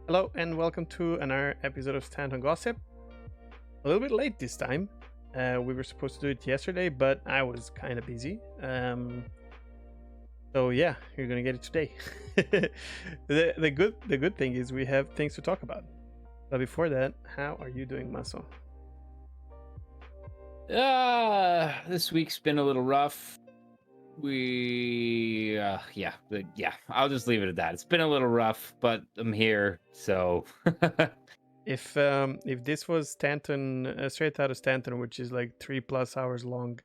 Hello and welcome to another episode of Stanton Gossip. A little bit late this time. We were supposed to do it yesterday, but I was kind of busy. So yeah, you're gonna get it today. The good thing is we have things to talk about. But before that, how are you doing, Maso? This week's been a little rough. I'll just leave it at that. It's been a little rough, but I'm here, so If this was Stanton, straight out of Stanton, which is like 3+ hours long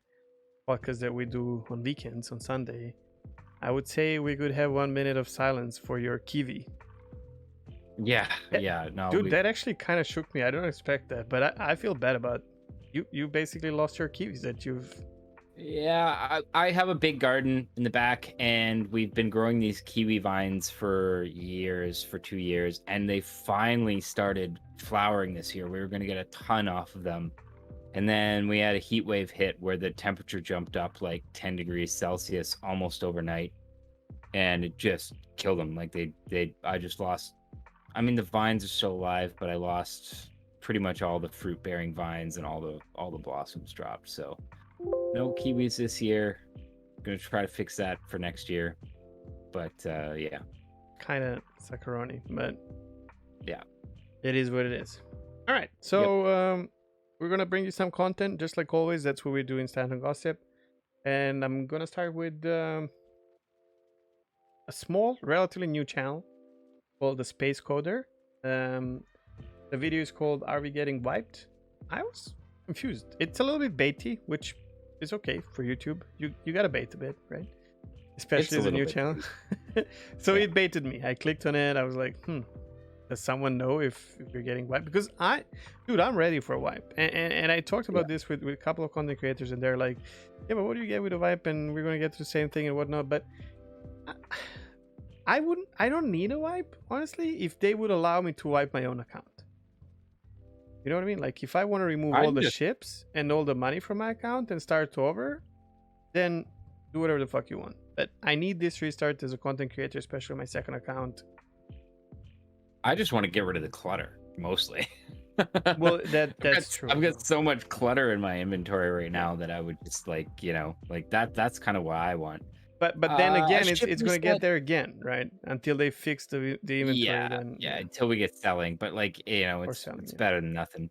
podcast that we do on weekends on Sunday, I would say we could have 1 minute of silence for your kiwi. no, Dude, that actually kind of shook me. I don't expect that, but I feel bad about you. You basically lost your kiwis that you've. I have a big garden in the back, and we've been growing these kiwi vines for 2 years, and they finally started flowering this year. We were going to get a ton off of them, and then we had a heat wave hit where the temperature jumped up like 10 degrees Celsius almost overnight, and it just killed them. Like I just lost. I mean, the vines are still alive, but I lost pretty much all the fruit-bearing vines, and all the blossoms dropped. So no kiwis this year. I'm gonna try to fix that for next year. But yeah. Kind of saccharoni, but yeah, it is what it is. All right, so we're gonna bring you some content, just like always. That's what we do in Stanton Gossip, and I'm gonna start with a small, relatively new channel called the Space Coder. The video is called "Are We Getting Wiped?" I was confused. It's a little bit baity, which is okay for YouTube. You gotta bait a bit, right? Especially as a new channel. So it baited me. I clicked on it. I was like, does someone know if you're getting wiped? Because I'm ready for a wipe. And I talked about this with a couple of content creators, and they're like, yeah, but what do you get with a wipe? And we're gonna get to the same thing and whatnot. But I don't need a wipe, honestly, if they would allow me to wipe my own account. You know what I mean? Like, if I want to remove all the ships and all the money from my account and start over, then do whatever the fuck you want. But I need this restart as a content creator, especially my second account. I just want to get rid of the clutter, mostly. Well, that's true. I've got so much clutter in my inventory right now that I would just like that's kind of what I want. But then again, it's going to get there again, right? Until they fix the inventory. Yeah, until we get selling. But like, it's better than nothing.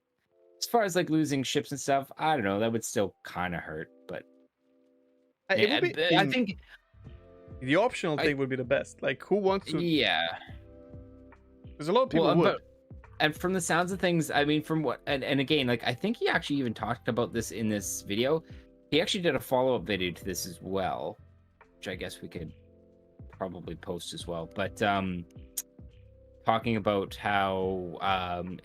As far as like losing ships and stuff, I don't know. That would still kind of hurt, but I think the optional thing would be the best. Like, who wants to? Yeah, there's a lot of people would. And from the sounds of things, I mean, from what and again, like I think he actually even talked about this in this video. He actually did a follow-up video to this as well, which I guess we could probably post as well. But talking about how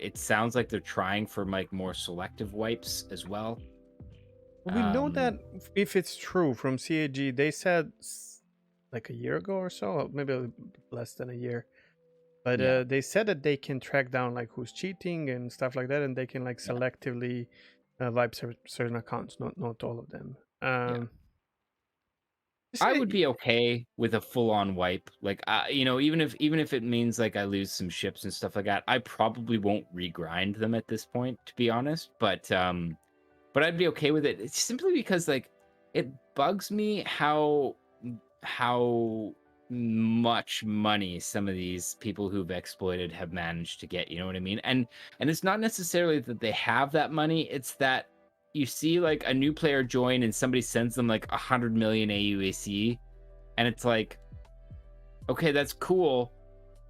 it sounds like they're trying for like more selective wipes as well. We know that if it's true from CAG, they said like a year ago or so, maybe less than a year. But they said that they can track down like who's cheating and stuff like that, and they can like selectively wipe certain accounts, not all of them. I would be okay with a full-on wipe, like even if it means like I lose some ships and stuff like that. I probably won't regrind them at this point, to be honest. But I'd be okay with it. It's simply because like it bugs me how much money some of these people who've exploited have managed to get. You know what I mean? And it's not necessarily that they have that money. It's that you see like a new player join and somebody sends them like 100 million AUAC, and it's like, okay, that's cool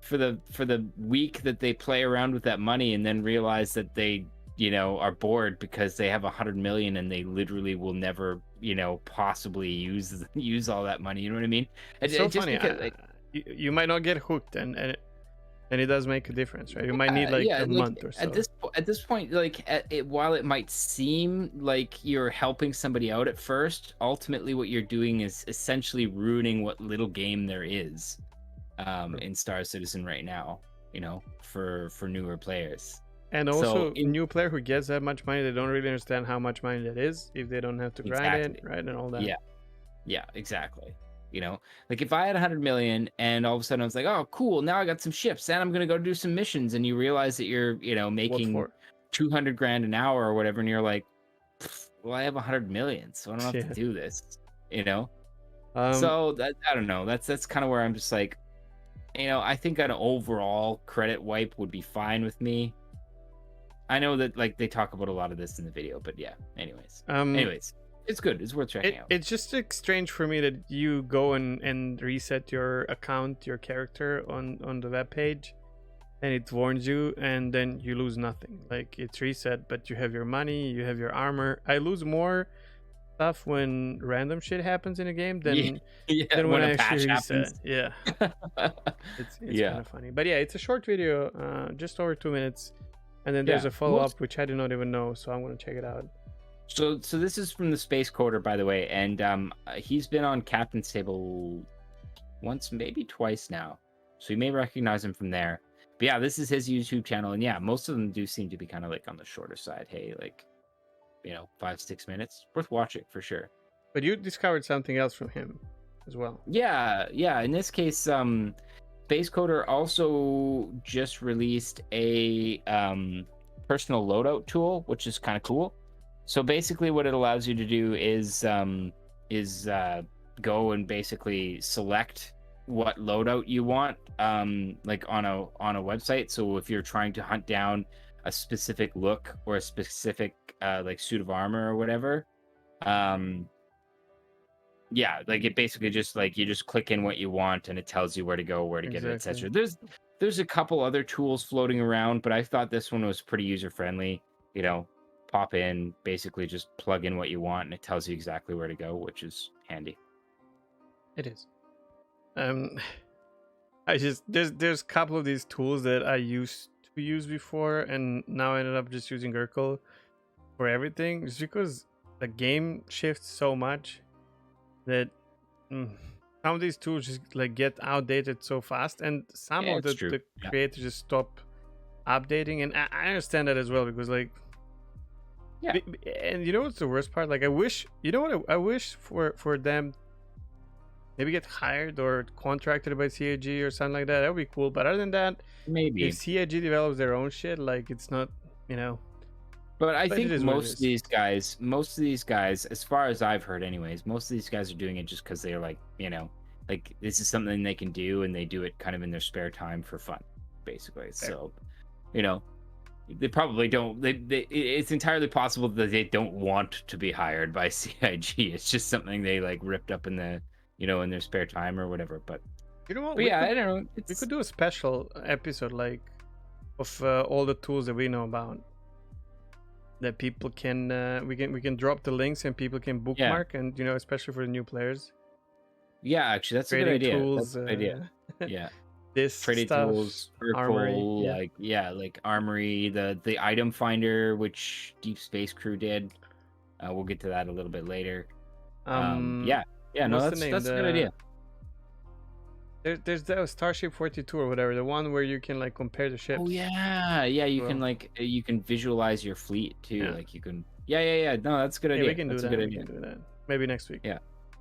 for the week that they play around with that money, and then realize that they are bored because they have 100 million and they literally will never possibly use all that money. You know what I mean? It's so funny. You might not get hooked, and it does make a difference, right? You might need like a month or so. At this point, like while it might seem like you're helping somebody out at first, ultimately what you're doing is essentially ruining what little game there is in Star Citizen right now, for newer players. And also, a new player who gets that much money, they don't really understand how much money that is if they don't have to grind it, right? And all that. Yeah, exactly. You know, like if I had 100 million and all of a sudden I was like, oh, cool, now I got some ships and I'm gonna go do some missions, and you realize that you're, What making for? 200 grand an hour or whatever, and you're like, well, I have 100 million, so I don't have to Yeah. do this, you know. Um, So that I don't know. That's kind of where I'm just like, I think an overall credit wipe would be fine with me. I know that like they talk about a lot of this in the video, but yeah. um, Anyways, it's good. It's worth checking out. it's just like strange for me that you go and reset your account, your character on the web page, and it warns you, and then you lose nothing. Like it's reset, but you have your money, you have your armor. I lose more stuff when random shit happens in a game Yeah, than yeah. when When a I actually patch reset. happens. Yeah, it's kind Yeah, of funny. But yeah, it's a short video, just over 2 minutes, and then there's yeah. a follow up which I did not even know, so I'm gonna check it out. So this is from the Space Coder, by the way, and he's been on Captain's Table once, maybe twice now, so you may recognize him from there. But yeah, this is his YouTube channel, and yeah, most of them do seem to be kind of like on the shorter side. Hey, like 5-6 minutes, worth watching for sure. But you discovered something else from him as well. Yeah. In this case, Space Coder also just released a personal loadout tool, which is kind of cool. So basically, what it allows you to do is go and basically select what loadout you want, like on a website. So if you're trying to hunt down a specific look or a specific like suit of armor or whatever, yeah, like it basically just like you just click in what you want and it tells you where to go, where to get it, Exactly. etc. There's a couple other tools floating around, but I thought this one was pretty user friendly. Pop in, basically just plug in what you want and it tells you exactly where to go, which is handy. It is. I just there's a couple of these tools that I used to use before, and now I ended up just using Urkel for everything, just because the game shifts so much that some of these tools just like get outdated so fast, and some Yeah, of it's true. the Yeah. creators just stop updating, and I understand that as well, because like Yeah. and you know what's the worst part? Like I wish, you know what, I wish for them maybe get hired or contracted by CAG or something like that. That would be cool. But other than that, Maybe. if CAG develops their own shit, like it's not, you know. But I But it think is what it most of these guys, as far as I've heard anyways, most of these guys are doing it just because they're like, like this is something they can do and they do it kind of in their spare time for fun, basically. Fair. So, they probably don't, it's entirely possible that they don't want to be hired by CIG. It's just something they like ripped up in the, in their spare time or whatever. But You know what? yeah, I don't know. We could do a special episode like of all the tools that we know about, that people can we can drop the links and people can bookmark, and especially for the new players. Yeah, actually, that's a good Trading idea. tools, That's a good idea. Yeah. This Trading stuff, tools, armory, Urkel, like Armory, the item finder, which Deep Space Crew did. We'll get to that a little bit later. Yeah, no, what's the that's name? a good idea. There's the Starship 42 or whatever, the one where you can like compare the ships. Oh yeah, you Well. can like you can visualize your fleet too. Yeah. Like you can. Yeah. No, that's a good idea. We can do That's that. a good We idea. can do that. Maybe next week. Yeah.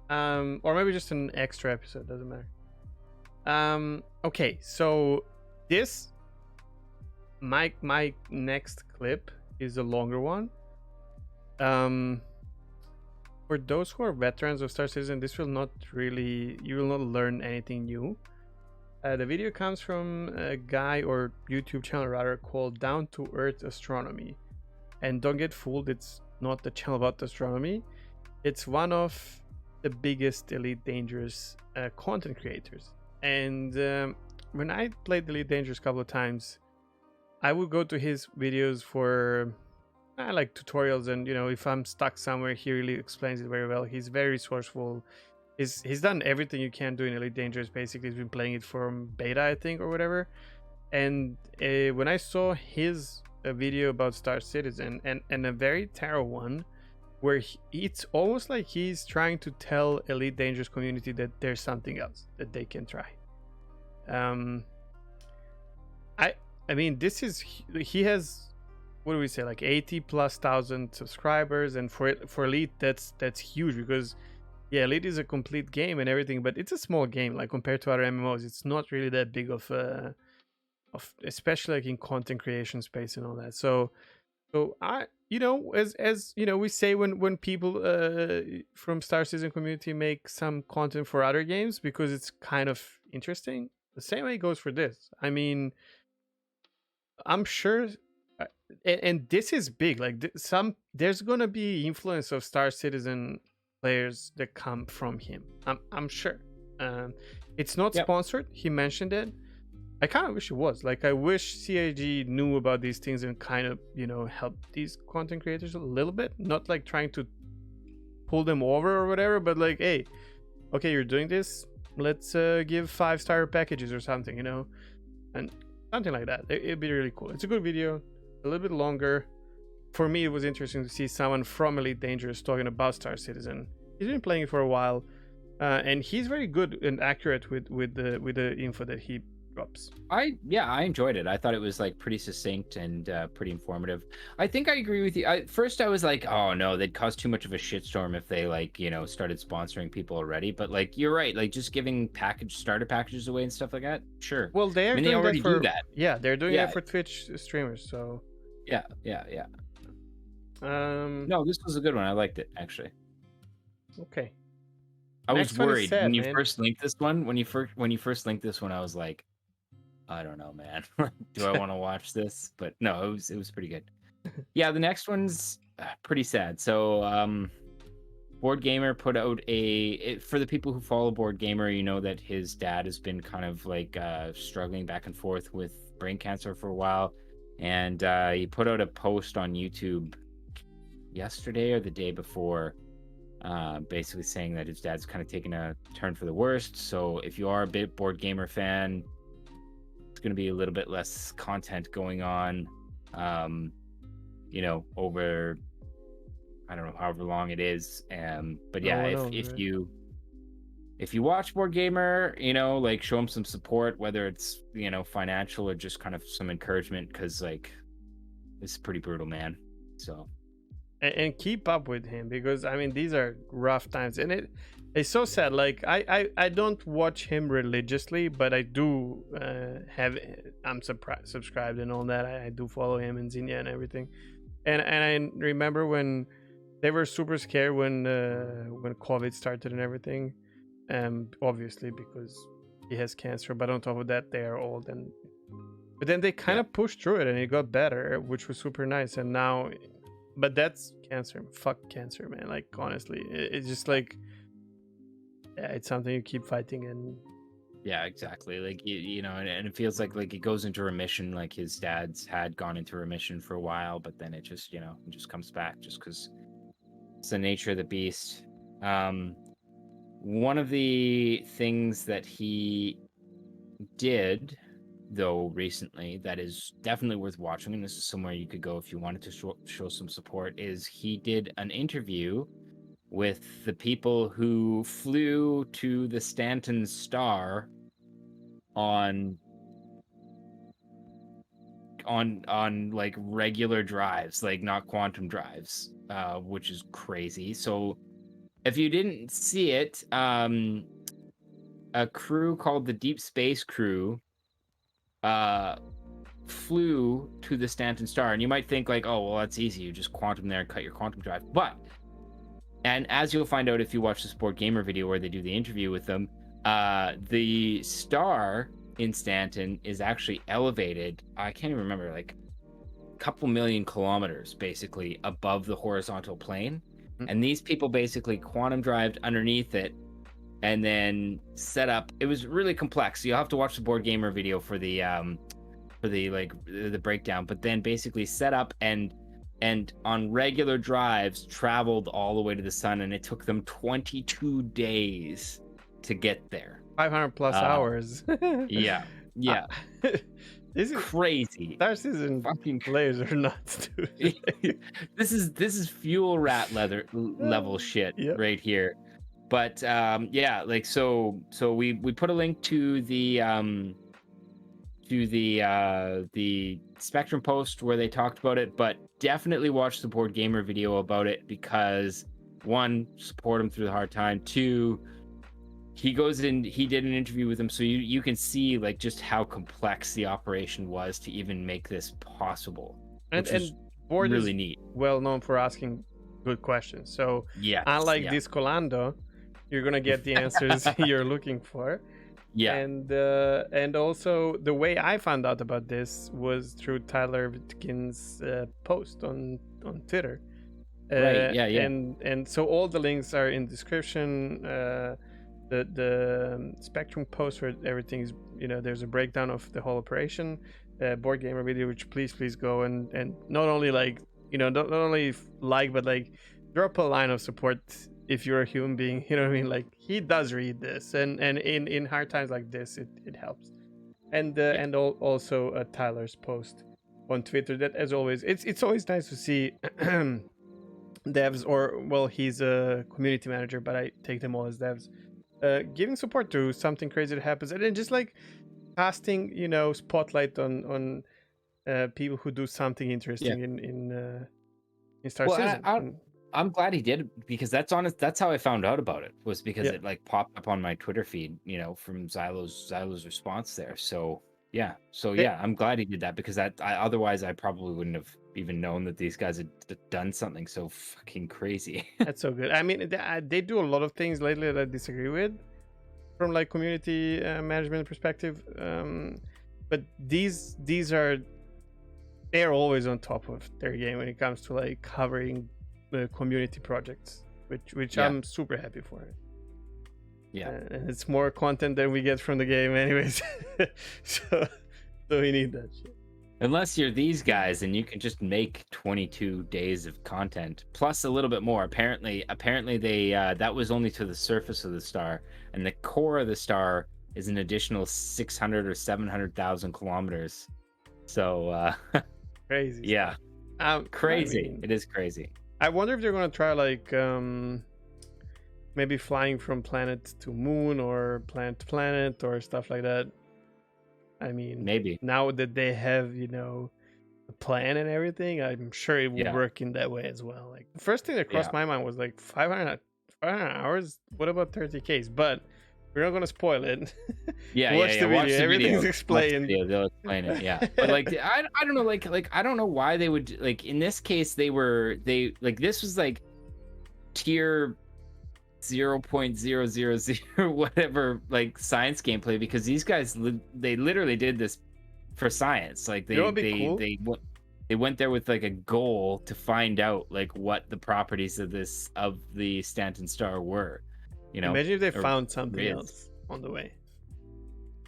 Or maybe just an extra episode. Doesn't matter. Okay. So this my next clip is a longer one. For those who are veterans of Star Citizen, this will not really, you will not learn anything new. The video comes from a guy, or YouTube channel rather, called To Earth Astronomy. And don't get fooled, it's not the channel about astronomy. It's one of the biggest Elite Dangerous content creators. And when I played Elite Dangerous a couple of times, I would go to his videos for like tutorials, and if I'm stuck somewhere, he really explains it very well. He's very resourceful. He's done everything you can do in Elite Dangerous. Basically, he's been playing it from beta, I think, or whatever. And when I saw his video about Star Citizen, and a very thorough one, where it's almost like he's trying to tell Elite Dangerous community that there's something else that they can try. I mean, he has, what do we say, like 80,000+ subscribers, and for Elite that's huge, because yeah, Elite is a complete game and everything, but it's a small game. Like compared to other MMOs, it's not really that big of especially like in content creation space and all that. So I, as you know, we say when people from Star Citizen community make some content for other games because it's kind of interesting. The same way goes for this. I mean, I'm sure, uh, and this is big. Like there's gonna be influence of Star Citizen players that come from him. I'm sure. Um, it's not Yep. sponsored. He mentioned it. I kind of wish it was. Like, I wish CIG knew about these things and kind of, help these content creators a little bit. Not like trying to pull them over or whatever, but like, hey, okay, you're doing this. Let's give 5-star packages or something, and something like that. It'd be really cool. It's a good video, a little bit longer. For me, it was interesting to see someone from Elite Dangerous talking about Star Citizen. He's been playing it for a while, and he's very good and accurate with the info that he drops. I enjoyed it. I thought it was like pretty succinct and pretty informative. I think I agree with you. First I was like, oh no, they'd cause too much of a shitstorm if they started sponsoring people already. But like you're right, like just giving starter packages away and stuff like that. Sure. Well, they are I mean, doing they already that for, do that. Yeah, they're doing Yeah. that for Twitch streamers. So Yeah. No, this was a good one. I liked it actually. Okay. I Next was one is worried sad, when you man. first linked this one. When you first linked this one, I was like, I don't know, man. Do I want to watch this? But no, it was pretty good. Yeah, the next one's pretty sad. So, Board Gamer put out for the people who follow Board Gamer, you know that his dad has been kind of like struggling back and forth with brain cancer for a while, and he put out a post on YouTube yesterday or the day before, basically saying that his dad's kind of taken a turn for the worst. So if you are a big Board Gamer fan, it's going to be a little bit less content going on, over, I don't know, however long it is. But yeah, if you watch Board Gamer, like show him some support, whether it's, financial or just kind of some encouragement, because like it's pretty brutal, man. So and keep up with him, because I mean these are rough times, and it's so sad. Like I don't watch him religiously, but I do I'm subscribed and all that. I do follow him and Zinnia and everything, and I remember when they were super scared when COVID started and everything, obviously because he has cancer, but on top of that they are old, but then they kind of pushed through it and it got better, which was super nice. And now, but that's cancer. Fuck cancer, man. Like honestly, it's just like, yeah, it's something you keep fighting. And yeah, exactly. Like and it feels like it goes into remission. Like his dad's had gone into remission for a while, but then it just it just comes back just because it's the nature of the beast. One of the things that he did though recently that is definitely worth watching, and this is somewhere you could go if you wanted to show some support, is he did an interview with the people who flew to the Stanton star on like regular drives, like not quantum drives, which is crazy. So if you didn't see it, a crew called the Deep Space Crew flew to the Stanton star, and you might think like, oh well, that's easy, you just quantum there and cut your quantum drive. And as you'll find out if you watch the Sport Gamer video where they do the interview with them, the star in Stanton is actually elevated, I can't even remember, like a couple million kilometers basically above the horizontal plane. And these people basically quantum drived underneath it and then set up. It was really complex, so you'll have to watch the Board Gamer video for the breakdown, but then basically set up and on regular drives traveled all the way to the sun, and it took them 22 days to get there. 500 plus hours. Yeah. This is crazy. Star Citizen fucking players are nuts, dude. This is fuel rat level shit right here. But like so we put a link to the Spectrum post where they talked about it, but definitely watch the Board Gamer video about it, because one, support him through the hard time. Two, he goes in, he did an interview with him, so you can see like just how complex the operation was to even make this possible, which was Board really is neat. well known for asking good questions. So Yeah, unlike this Colando, you're gonna get the answers you're looking for. Yeah. And also the way I found out about this was through Tyler Vitkin's post on Twitter. Right. Yeah. And so all the links are in description. The Spectrum post where everything is, there's a breakdown of the whole operation. Board gamer video, which please go and not only not only but like drop a line of support if you're a human being. You know what I mean? Like, he does read this, and in hard times like this, it helps. And also Tyler's post on Twitter, that as always, it's always nice to see devs, or well, he's a community manager, but I take them all as devs, giving support to something crazy that happens, and then just like casting spotlight on people who do something interesting in Star Citizen. I'm glad he did it, because that's how I found out about it, was because it like popped up on my Twitter feed, from Xylo's response there. So I'm glad he did that, because otherwise I probably wouldn't have even known that these guys had done something so fucking crazy. That's so good. I mean, they do a lot of things lately that I disagree with from like community management perspective, but they're always on top of their game when it comes to like covering the community projects, which I'm super happy for. And it's more content than we get from the game anyways. so we need that shit. Unless you're these guys, and you can just make 22 days of content plus a little bit more. Apparently they that was only to the surface of the star, and the core of the star is an additional 600 or 700,000 kilometers. So crazy. Yeah. Crazy. I mean, it is crazy. I wonder if they're gonna try like maybe flying from planet to moon, or planet to planet, or stuff like that. I mean, maybe now that they have the plan and everything, I'm sure it will work in that way as well. Like, the first thing that crossed my mind was like 500 hours. What about 30Ks? But we're not gonna spoil it. Watch the video. Everything's explained. They'll explain it. Yeah, but like I don't know. Like I don't know why they would, like, in this case they this was like tier 0.000 whatever, like, science gameplay, because these guys they literally did this for science. Like they went there with like a goal to find out like what the properties of the Stanton star were. Imagine if they found something else on the way.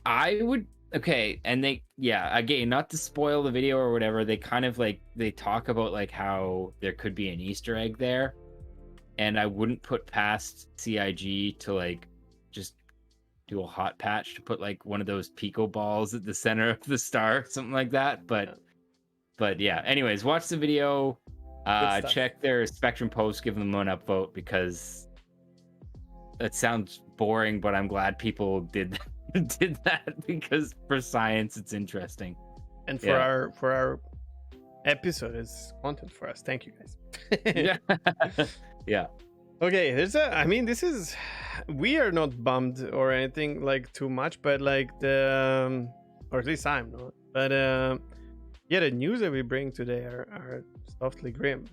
I would. Okay, and they again, not to spoil the video or whatever, they kind of like they talk about like how there could be an Easter egg there. And I wouldn't put past CIG to like just do a hot patch to put like one of those Pico balls at the center of the star, something like that. But yeah. Anyways, watch the video. Check their Spectrum post. Give them an upvote, because it sounds boring, but I'm glad people did that, because for science it's interesting. And for our episode, it's content for us. Thank you guys. Yeah. Okay, we are not bummed or anything like too much, but like or at least I'm not. But the news that we bring today are softly grim.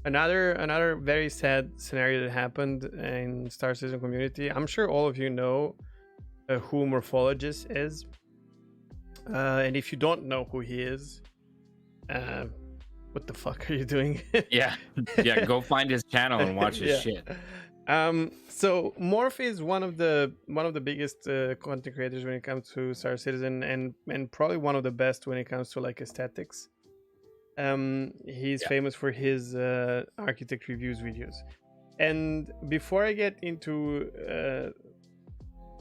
Another very sad scenario that happened in Star Citizen community. I'm sure all of you know who Morphologist is, and if you don't know who he is, what the fuck are you doing? Go find his channel and watch his shit. So Morphe is one of the biggest content creators when it comes to Star Citizen, and probably one of the best when it comes to like aesthetics. He's famous for his architect reviews videos. And before I get into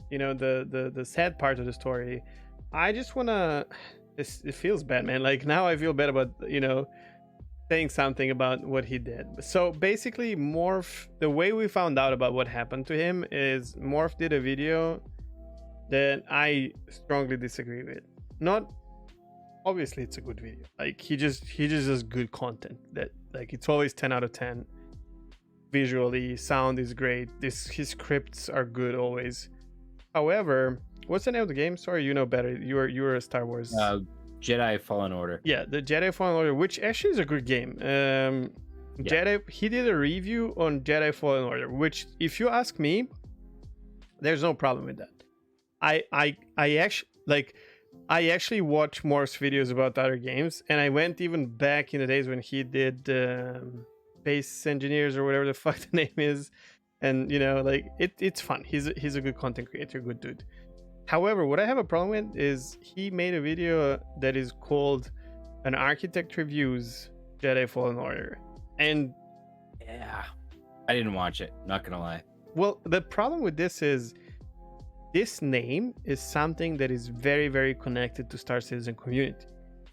the sad part of the story, I just wanna, it feels bad, man. Like, now I feel bad about saying something about what he did. So basically, Morphe, the way we found out about what happened to him is Morphe did a video that I strongly disagree with. Not obviously it's a good video. Like, he just does good content that, like, it's always 10 out of 10. visually, sound is great. His scripts are good always. However, what's the name of the game? Sorry, you know better. You're a Star Wars. Jedi Fallen Order. Yeah, the Jedi Fallen Order, which actually is a good game. Jedi. He did a review on Jedi Fallen Order, which, if you ask me, there's no problem with that. I actually watch Morph's videos about other games, and I went even back in the days when he did Space Engineers or whatever the fuck the name is, and it's fun. He's a good content creator, good dude. However, what I have a problem with is he made a video that is called "An Architect Reviews Jedi Fallen Order," and yeah, I didn't watch it. Not gonna lie. Well, the problem with this is this name is something that is very, very connected to Star Citizen community.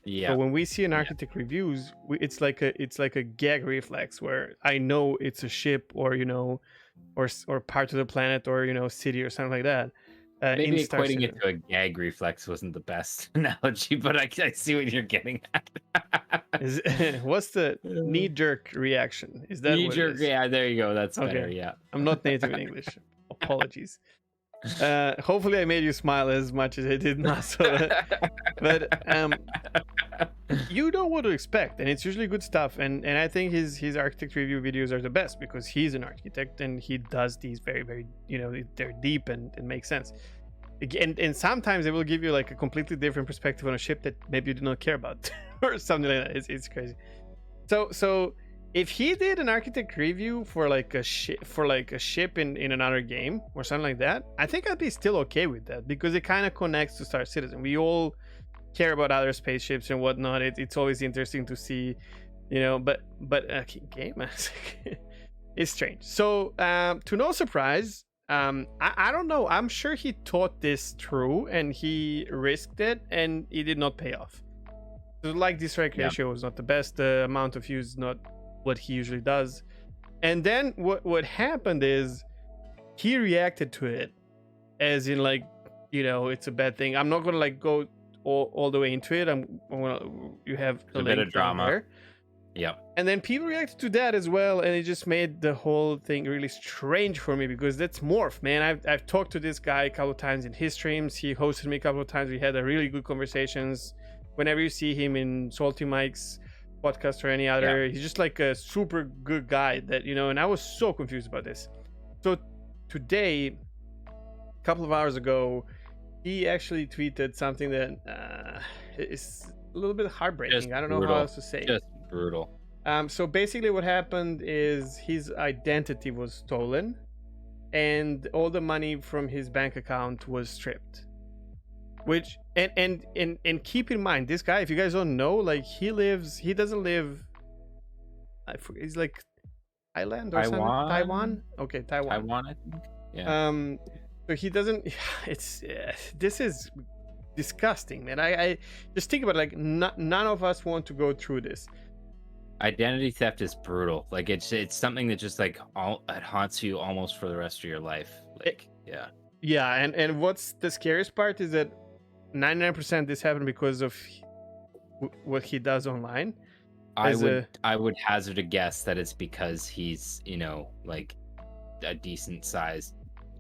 Yeah. So when we see an architect reviews, it's like a gag reflex where I know it's a ship or or part of the planet or city or something like that. Maybe equating it to a gag reflex wasn't the best analogy, but I see what you're getting at. What's the knee-jerk reaction? Is that knee-jerk? Yeah, there you go. That's okay. Better. Yeah. I'm not native in English. Apologies. Hopefully I made you smile as much as I did now. But you know what to expect, and it's usually good stuff. And I think his architect review videos are the best because he's an architect and he does these very, very they're deep and it makes sense. And sometimes they will give you like a completely different perspective on a ship that maybe you do not care about or something like that. It's crazy. So if he did an architect review for like a ship in another game or something like that, I think I'd be still okay with that because it kind of connects to Star Citizen. We all care about other spaceships and whatnot. It's always interesting to see, but game it's strange. So to no surprise, I don't know. I'm sure he thought this through and he risked it and it did not pay off. So like distrike ratio was not the best. The amount of views not what he usually does. And then what happened is he reacted to it as in it's a bad thing. I'm not gonna go all the way into it. You have a bit of drama there. Yeah. And then people reacted to that as well, and it just made the whole thing really strange for me because that's Morphe, man. I've talked to this guy a couple of times in his streams. He hosted me a couple of times. We had a really good conversations. Whenever you see him in Salty Mike's podcast or any other, he's just like a super good guy that and I was so confused about this. So today, a couple of hours ago, he actually tweeted something that is a little bit heartbreaking. Just I don't brutal. know how else to say. Just brutal. So basically what happened is his identity was stolen and all the money from his bank account was stripped. Which and keep in mind, this guy, if you guys don't know, he doesn't live, I forget, he's like Thailand or Taiwan? something. Taiwan? Okay, Taiwan. Taiwan, I think. Yeah. So he doesn't. This is disgusting, man. I just think about it, none of us want to go through this. Identity theft is brutal. It's something that just it haunts you almost for the rest of your life. Yeah, and what's the scariest part is that 99% this happened because of what he does online. I would hazard a guess that it's because he's a decent sized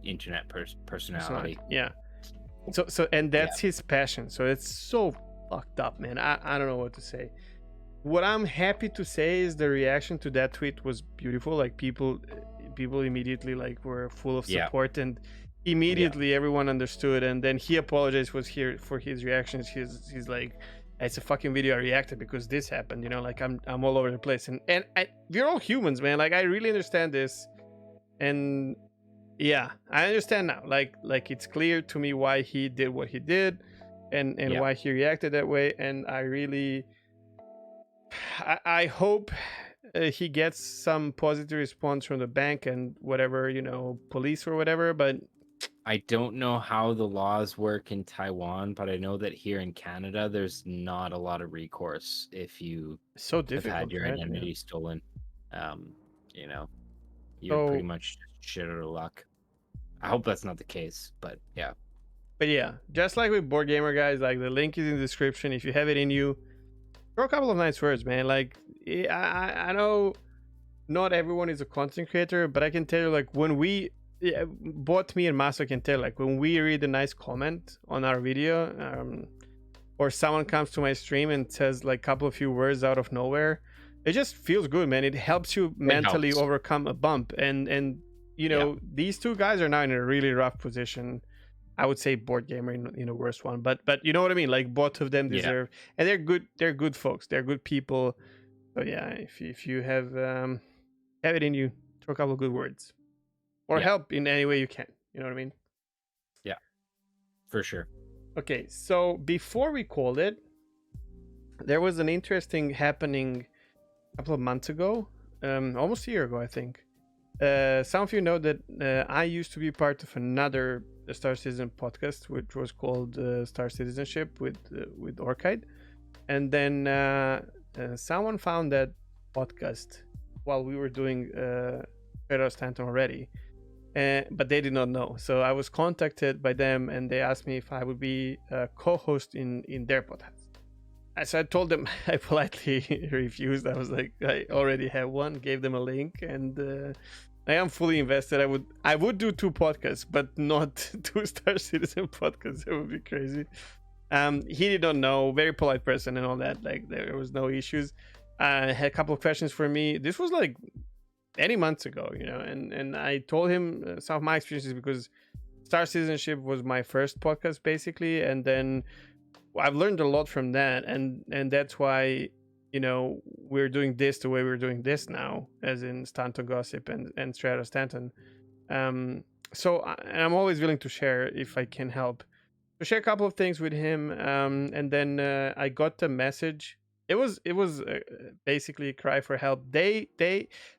internet personality. Yeah. So and that's his passion. So it's so fucked up, man. I don't know what to say. What I'm happy to say is the reaction to that tweet was beautiful. People immediately were full of support and immediately everyone understood, and then he apologized for his reactions. He's like, it's a fucking video I reacted because this happened, I'm all over the place, and we're all humans, man. I really understand this, and I understand now. It's clear to me why he did what he did, and why he reacted that way, and I hope he gets some positive response from the bank and whatever, police or whatever, but I don't know how the laws work in Taiwan, but I know that here in Canada, there's not a lot of recourse if you have had your identity stolen. You're pretty much shit out of luck. I hope that's not the case, but yeah. But yeah, just like with Board Gamer, guys, the link is in the description. If you have it in you, throw a couple of nice words, man. I know not everyone is a content creator, but I can tell you, like, when we, both me and Maso can tell, like, when we read a nice comment on our video, or someone comes to my stream and says like a couple of few words out of nowhere, it just feels good, man. It helps you mentally helps. overcome a bump. And you Yeah. know, these two guys are now in a really rough position. I would say board gamer in a worse one, but you know what I mean. Like, both of them Yeah. deserve, and they're good. They're good folks. They're good people. So yeah, if you have it in you, throw a couple of good words, or Yeah. help in any way you can. You know what I mean? Yeah, for sure. Okay, so before we called it, there was an interesting happening a couple of months ago, almost a year ago, I think. Some of you know that I used to be part of another Star Citizen podcast, which was called Star Citizenship with Orchid, and then someone found that podcast while we were doing Stanton already, but they did not know. So I was contacted by them, and they asked me if I would be a co-host in their podcast. So I told them I politely refused. I was like, I already have one. Gave them a link, and I am fully invested. I would do 2 podcasts, but not 2 Star Citizen podcasts. That would be crazy. He did not know. Very polite person and all that. Like, there was no issues. Had a couple of questions for me. This was like many months ago, you know, and I told him some of my experiences, because Star Citizenship was my first podcast basically, and then I've learned a lot from that, and that's why, you know, we're doing this the way we're doing this now, as in Stanton Gossip and Strata Stanton. So I'm always willing to share if I can help. To share a couple of things with him, and then I got the message. It was basically a cry for help. They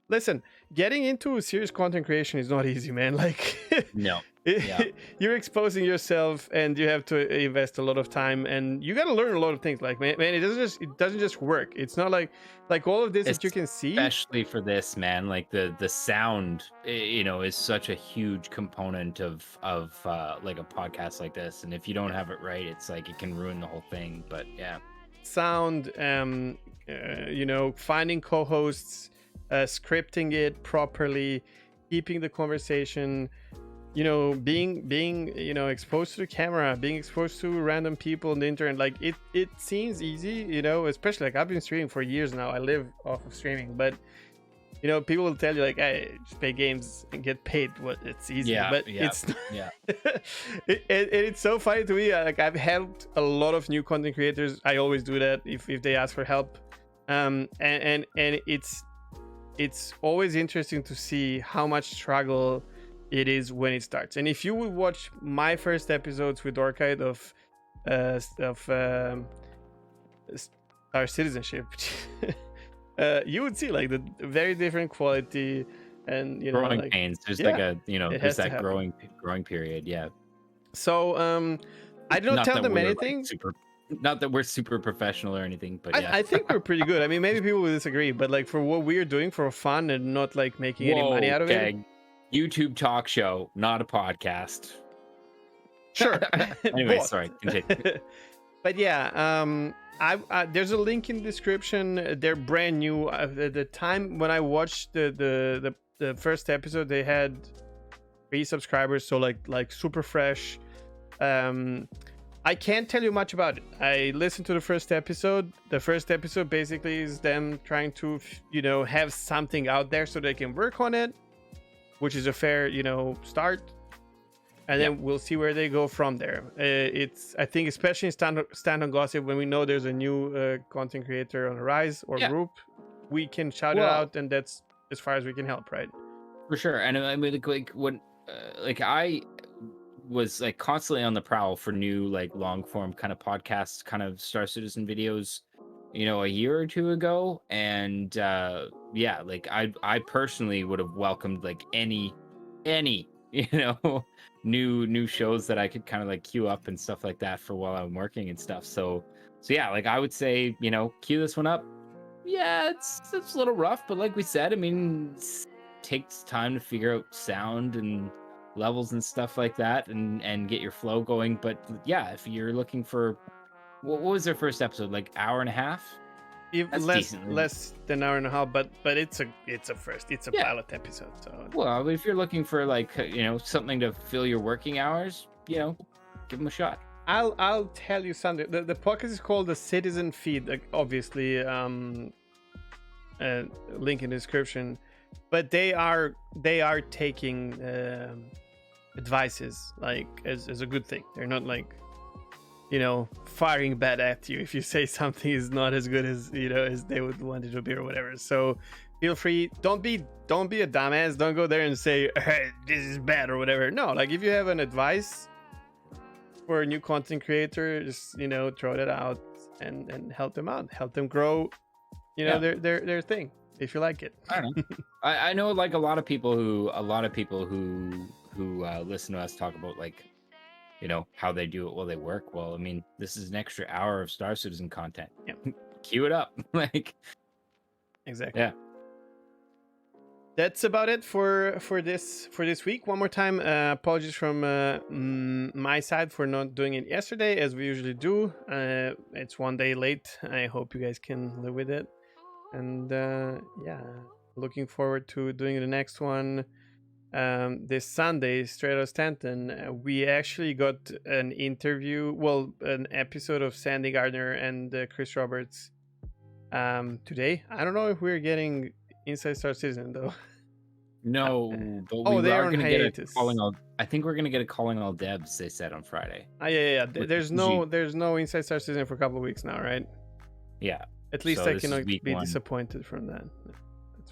listen. Getting into serious content creation is not easy, man. Like, No. Yeah. you're exposing yourself, and you have to invest a lot of time, and you got to learn a lot of things. Like, man, it doesn't just work. It's not like all of this that you can see. Especially for this, man, like the sound, you know, is such a huge component of like a podcast like this, and if you don't have it right, it's like it can ruin the whole thing. But yeah, Sound, you know, finding co-hosts, scripting it properly, keeping the conversation, you know, being you know, exposed to the camera, being exposed to random people on the internet. Like, it seems easy, you know, especially like I've been streaming for years now. I live off of streaming, but you know, people will tell you like, hey, just play games and get paid. What, it's easy, but it's not. Yeah. It's so funny to me. Like, I've helped a lot of new content creators. I always do that if they ask for help, and it's always interesting to see how much struggle it is when it starts. And if you would watch my first episodes with Orchid of Star Citizenship, you would see like the very different quality, and you know, Growing like, pains. There's yeah, like a, you know, it there's has to that happen. growing period. Yeah. So I don't Not tell that them we're, like, anything. not that we're super professional or anything, but yeah. I think we're pretty good. I mean, maybe people will disagree, but like, for what we're doing for fun and not like making any money out of it. Okay. YouTube talk show, not a podcast. Sure. Anyway, Both. sorry, continue. But yeah, I there's a link in the description. They're brand new. The time when I watched the first episode, they had 3 subscribers, so like super fresh. I can't tell you much about it. I listened to the first episode. The first episode basically is them trying to, you know, have something out there so they can work on it, which is a fair, you know, start. And then we'll see where they go from there. It's, I think, especially in Stanton Gossip, when we know there's a new content creator on the rise or group, we can shout it out, and that's as far as we can help, right? For sure. And I mean, like when, like I was like constantly on the prowl for new like long form kind of podcasts, kind of Star Citizen videos, you know, a year or 2 ago, and yeah, like I personally would have welcomed like any you know, new shows that I could kind of like queue up and stuff like that for while I'm working and stuff. So yeah, like I would say, you know, queue this one up. Yeah, it's a little rough, but like we said, I mean, it takes time to figure out sound and levels and stuff like that, and get your flow going. But yeah, if you're looking for, what was their first episode, like hour and a half? That's decently. less than an hour and a half, but it's a first. It's a Yeah. pilot episode, so Well, if you're looking for like something to fill your working hours, give them a shot. I'll tell you something. The podcast is called the Citizen Feed, like, obviously, link in the description, but they are taking advices like as a good thing. They're not like firing bad at you if you say something is not as good as as they would want it to be or whatever. So feel free. Don't be a dumbass. Don't go there and say, hey, this is bad or whatever. No, like if you have an advice for a new content creator, just throw that out and help them out, help them grow their thing if you like it. I don't know. I know like a lot of people who listen to us talk about like how they do it while they work. Well, I mean, this is an extra hour of Star Citizen content. Yeah. Cue it up. Like, exactly. Yeah. That's about it for this week. One more time, apologies from my side for not doing it yesterday as we usually do. It's one day late. I hope you guys can live with it. And looking forward to doing the next one this Sunday, straight out of Stanton. We actually got an interview, an episode of Sandy Gardner and Chris Roberts today. I don't know if we're getting Inside Star Citizen though. No, but we they're are on going to get a hiatus. calling all. I think we're going to get a calling all Debs. They said on Friday. Yeah. There's no Inside Star Citizen for a couple of weeks now, right? Yeah. At least So I this is cannot be week 1. disappointed from that.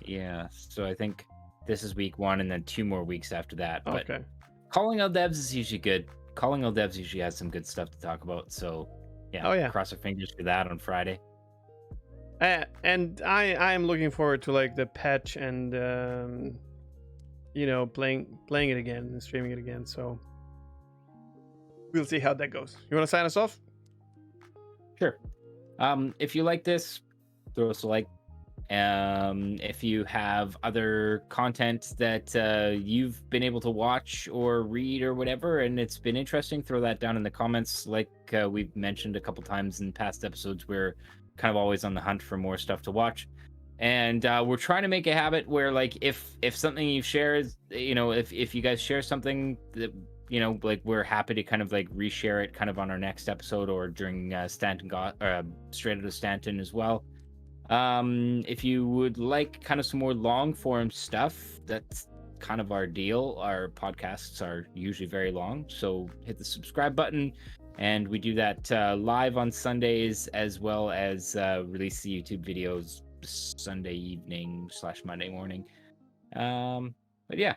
Yeah. So I think this is week 1, and then 2 more weeks after that. But Okay. calling all Debs is usually good. Calling all Debs usually has some good stuff to talk about. So yeah. Oh, yeah. Cross our fingers for that on Friday. And I am looking forward to like the patch and playing it again and streaming it again. So we'll see how that goes. You want to sign us off? Sure. If you like this, throw us a like. If you have other content that you've been able to watch or read or whatever, and it's been interesting, throw that down in the comments. Like we've mentioned a couple times in past episodes, we're kind of always on the hunt for more stuff to watch. And we're trying to make a habit where, like, if something you share is, if you guys share something that, like, we're happy to kind of like reshare it kind of on our next episode or during Stanton straight out of Stanton as well. If you would like kind of some more long form stuff, that's kind of our deal. Our podcasts are usually very long, so hit the subscribe button. And we do that live on Sundays, as well as release the YouTube videos Sunday evening / Monday morning. But yeah,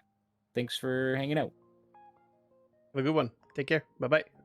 thanks for hanging out. Have a good one. Take care. Bye-bye.